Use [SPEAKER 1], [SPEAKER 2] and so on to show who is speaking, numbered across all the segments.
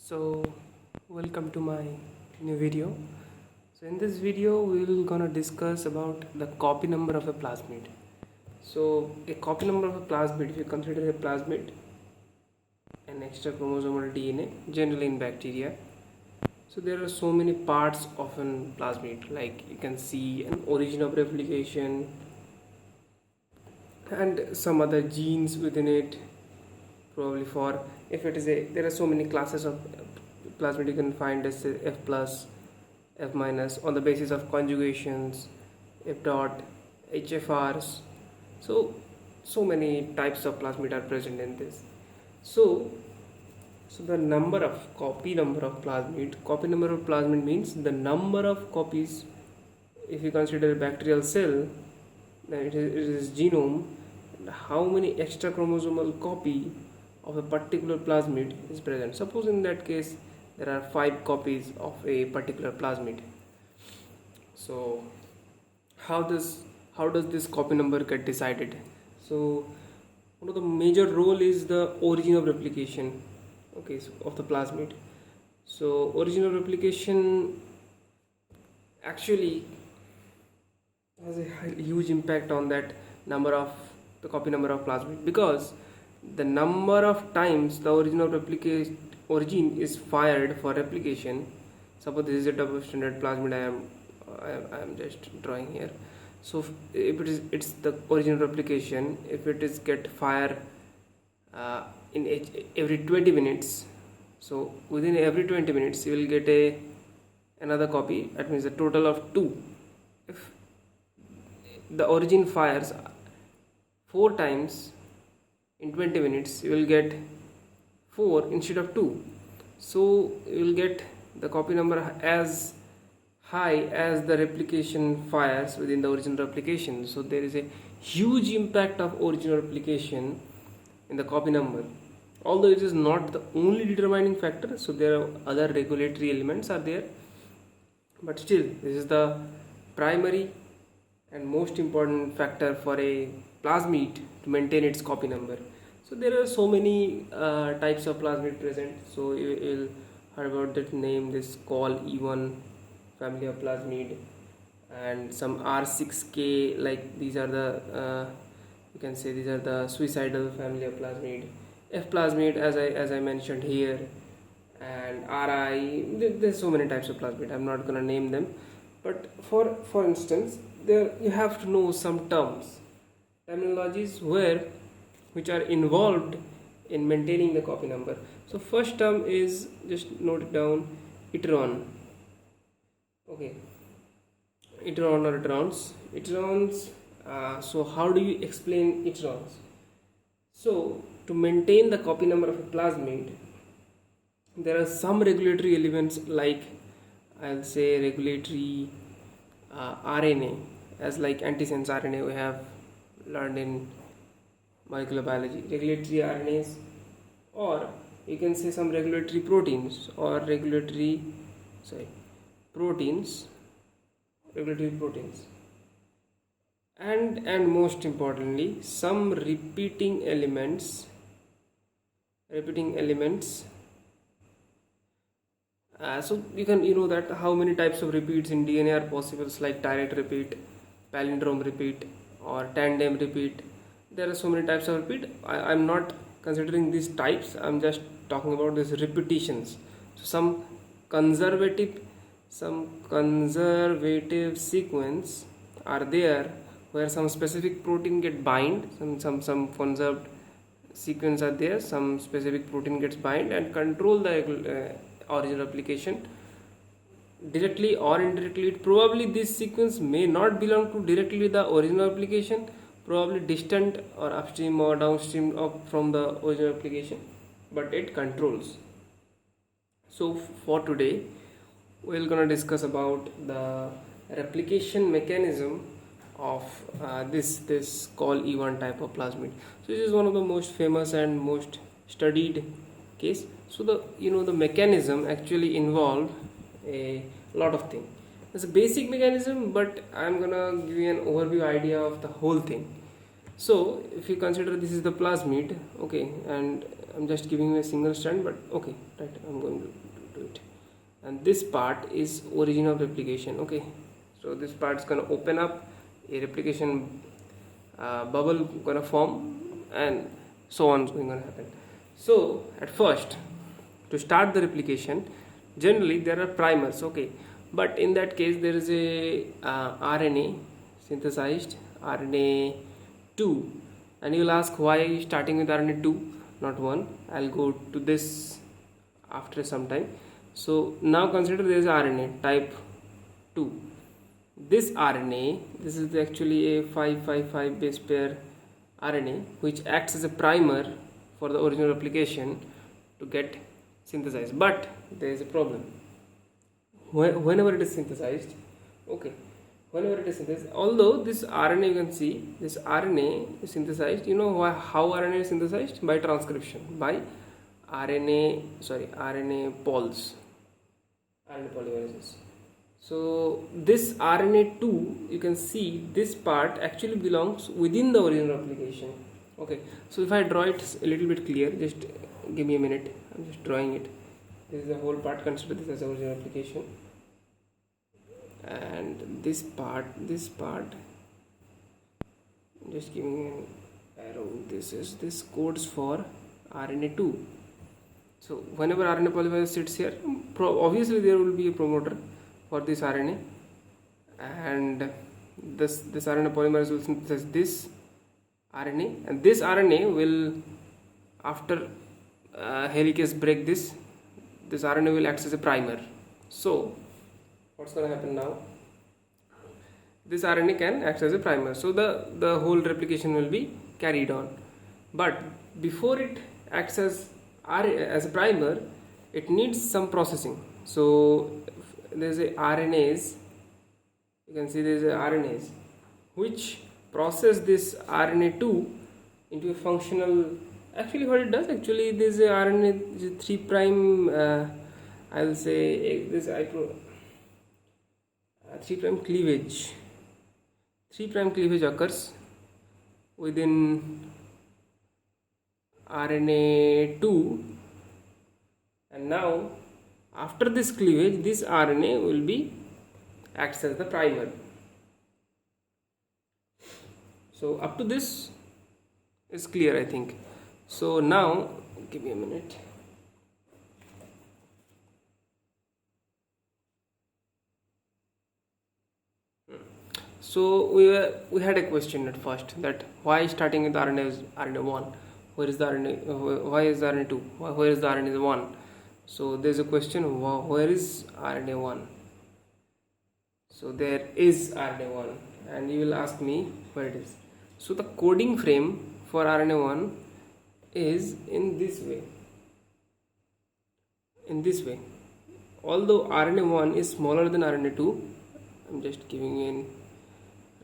[SPEAKER 1] So welcome to my new video. So in this video we will gonna discuss about the copy number of a plasmid. So a copy number of a plasmid, if you consider a plasmid an extra chromosomal DNA generally in bacteria, so there are so many parts of an plasmid, like you can see an origin of replication and some other genes within it, probably for if it is a, there are so many classes of plasmid you can find as F plus, F minus on the basis of conjugations, F dot, HFRs. So many types of plasmid are present in this. So the number of copy number of plasmid means the number of copies. If you consider a bacterial cell, then it is genome, and how many extra chromosomal copy of a particular plasmid is present. Suppose in that case there are 5 copies of a particular plasmid. So how does this copy number get decided? So one of the major role is the origin of replication, okay, so of the plasmid. So origin of replication actually has a huge impact on that number of the copy number of plasmid, because the number of times the origin is fired for replication. Suppose this is a double stranded plasmid I am just drawing here. So if it's the origin replication, if it is get fire in every 20 minutes, so within every 20 minutes you will get another copy. That means a total of 2. If the origin fires 4 times in 20 minutes, you will get 4 instead of 2. So you will get the copy number as high as the replication fires within the original replication. So there is a huge impact of original replication in the copy number, although it is not the only determining factor. So there are other regulatory elements are there, but still this is the primary and most important factor for a plasmid to maintain its copy number. So there are so many types of plasmid present. So you will heard about that name, this ColE1 family of plasmid, and some R6K, like these are the you can say these are the suicidal family of plasmid. F plasmid, as I mentioned here, and RI. There's so many types of plasmid. I'm not gonna name them, but for instance, there you have to know some terminologies which are involved in maintaining the copy number. So first term is, just note it down, iteron. Okay, iteron or iterons. So how do you explain iterons? So to maintain the copy number of a plasmid, there are some regulatory elements, like I'll say regulatory RNA, as like antisense RNA we have learned in molecular biology, regulatory RNAs, or you can say some regulatory proteins or regulatory proteins, and most importantly some repeating elements. So you know that how many types of repeats in DNA are possible, like direct repeat, palindrome repeat, or tandem repeat. There are so many types of repeat. I'm not considering these types, I'm just talking about these repetitions. So some conservative sequence are there where some specific protein get bind, some conserved sequence are there, some specific protein gets bind and control the original replication directly or indirectly. Probably this sequence may not belong to directly the original replication, probably distant or upstream or downstream from the original replication, but it controls. So for today we're gonna discuss about the replication mechanism of this ColE1 type of plasmid. So this is one of the most famous and most studied case. So the mechanism actually involved a lot of things. It's a basic mechanism, but I'm gonna give you an overview idea of the whole thing. So if you consider this is the plasmid, okay, and I'm just giving you a single strand, but okay, right, I'm going to this part is origin of replication. Okay, so this part is gonna open up, a replication bubble gonna form, and so on is going to happen. So at first, to start the replication, generally there are primers. Okay, but in that case there is a RNA synthesized, RNA 2, and you will ask why starting with RNA 2 not 1. I'll go to this after some time. So now consider there is RNA type 2. This RNA, this is actually a 555 base pair RNA which acts as a primer for the original replication to get synthesized. But there is a problem. Whenever it is synthesized, okay, whenever it is synthesized, although this RNA, you can see this RNA is synthesized, you know how RNA is synthesized? By transcription, by RNA pols, RNA polymerases. So this RNA 2, you can see this part actually belongs within the original replication. Okay, so if I draw it a little bit clear, just give me a minute, I'm just drawing it. This is the whole part, consider this as the original replication, and this part, just giving an arrow, this codes for RNA 2. So whenever RNA polymerase sits here, obviously there will be a promoter for this RNA, and this RNA polymerase will synthesize this RNA, and this RNA will, after helicase break this RNA will act as a primer. So what's going to happen now? This RNA can act as a primer, so the whole replication will be carried on. But before it acts as a primer, it needs some processing. So there's a RNase, you can see there's a RNase which process this RNA 2 into a functional. Actually what it does, actually there's a RNA 3 prime I'll say this 3 prime cleavage. 3 prime cleavage occurs within RNA 2, and now after this cleavage, this RNA will be acts as the primer. So up to this is clear, I think. So now give me a minute. So we had a question at first, that why starting with RNA 1, where is the RNA, why is the RNA 2, where is the RNA 1? So there's a question, where is RNA 1? So there is RNA 1, and you will ask me where it is. So the coding frame for RNA 1 is in this way. Although RNA 1 is smaller than RNA 2, I'm just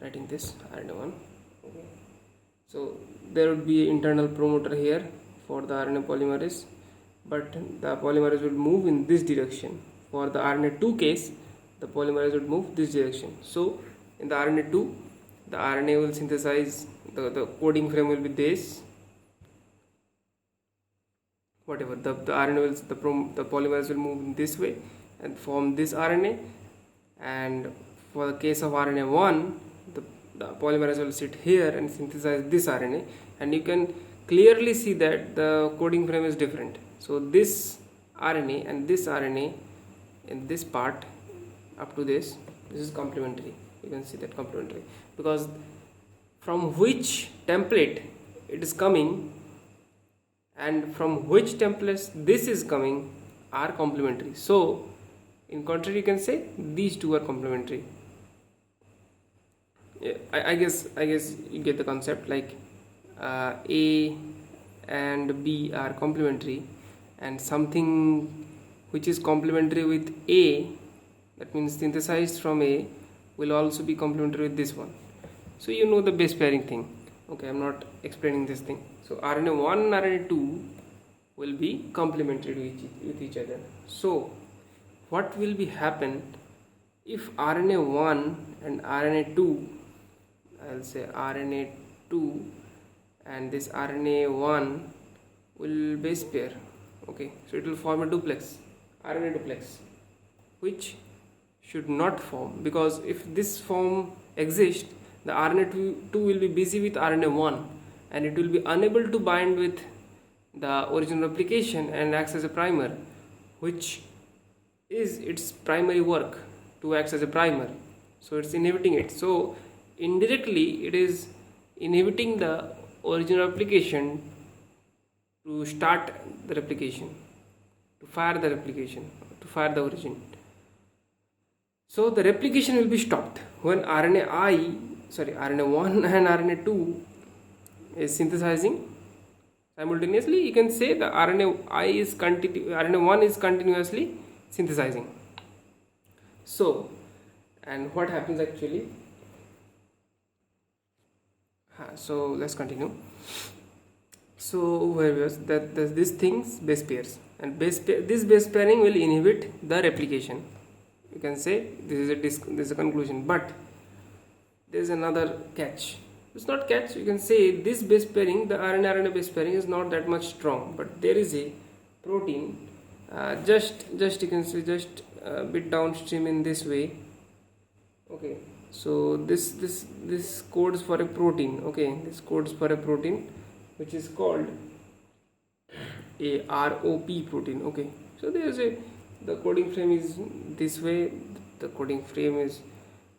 [SPEAKER 1] writing this RNA 1. Okay. So there would be an internal promoter here for the RNA polymerase, but the polymerase will move in this direction. For the RNA 2 case, the polymerase would move this direction. So in the RNA 2, the RNA will synthesize, the coding frame will be this, whatever, the RNA will, the polymerase will move in this way and form this RNA, and for the case of RNA 1, the polymerase will sit here and synthesize this RNA, and you can clearly see that the coding frame is different. So this RNA and this RNA in this part up to this is complementary. You can see that complementary, because from which template it is coming and from which templates this is coming are complementary. So in contrary, you can say these two are complementary. Yeah, I guess you get the concept, like A and B are complementary, and something which is complementary with A, that means synthesized from A, will also be complementary with this one. So you know the base pairing thing. Okay, I'm not explaining this thing. So RNA 1 and RNA 2 will be complementary with each other. So what will be happen if RNA 1 and RNA 2, I'll say RNA 2 and this RNA 1 will base pair. Okay, so it will form a duplex, RNA duplex. which should not form, because if this form exists, the RNA2 will be busy with RNA1 and it will be unable to bind with the original replication and acts as a primer, which is its primary work, to act as a primer. So it's inhibiting it. So indirectly it is inhibiting the original replication to start the replication, to fire the replication, to fire the origin. So the replication will be stopped when RNA1 and RNA2 is synthesizing simultaneously. You can say the RNA1 is continuously synthesizing. So, and what happens actually? So let's continue. So where was that? These things base pairs, and this base pairing will inhibit the replication. You can say this is a conclusion, but there is another catch. It's not catch. You can say this base pairing, the RNA-RNA base pairing, is not that much strong, but there is a protein just you can say just a bit downstream in this way. Okay, so this codes for a protein. Okay, this codes for a protein which is called a ROP protein. Okay, so there is the coding frame is this way. The coding frame is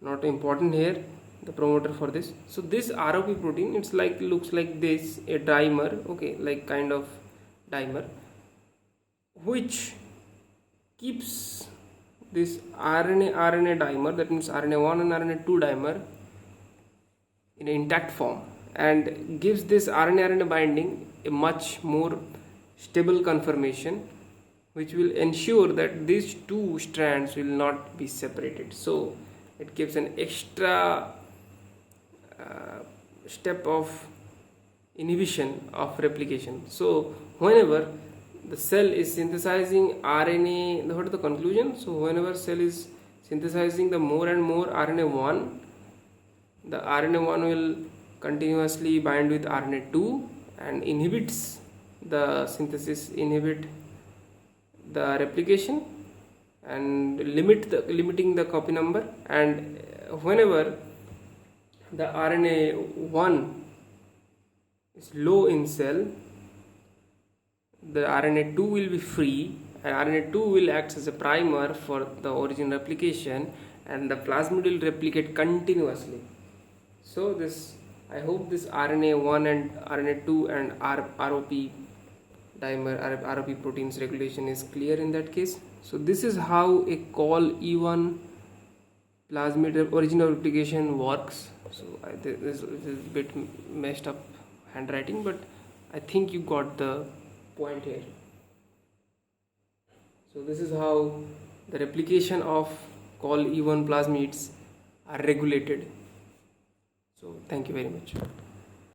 [SPEAKER 1] not important here, the promoter for this. So this ROP protein, it's like looks like this, a dimer. Okay, like kind of dimer, which keeps this RNA dimer, that means RNA1 and RNA2 dimer, in an intact form, and gives this RNA binding a much more stable conformation, which will ensure that these two strands will not be separated. So it gives an extra step of inhibition of replication. So whenever the cell is synthesizing RNA, what is the conclusion? So whenever cell is synthesizing the more and more RNA1, the RNA1 will continuously bind with RNA2 and inhibits the synthesis, inhibit the replication, and limiting the copy number. And whenever the RNA1 is low in cell, the RNA2 will be free, and RNA2 will act as a primer for the original replication, and the plasmid will replicate continuously. So this, I hope this RNA1 and RNA2 and ROP dimer, ROP proteins regulation is clear in that case. So this is how a ColE1 plasmid original replication works. So this is a bit messed up handwriting, but I think you got the point here. So this is how the replication of ColE1 plasmids are regulated. So thank you very much.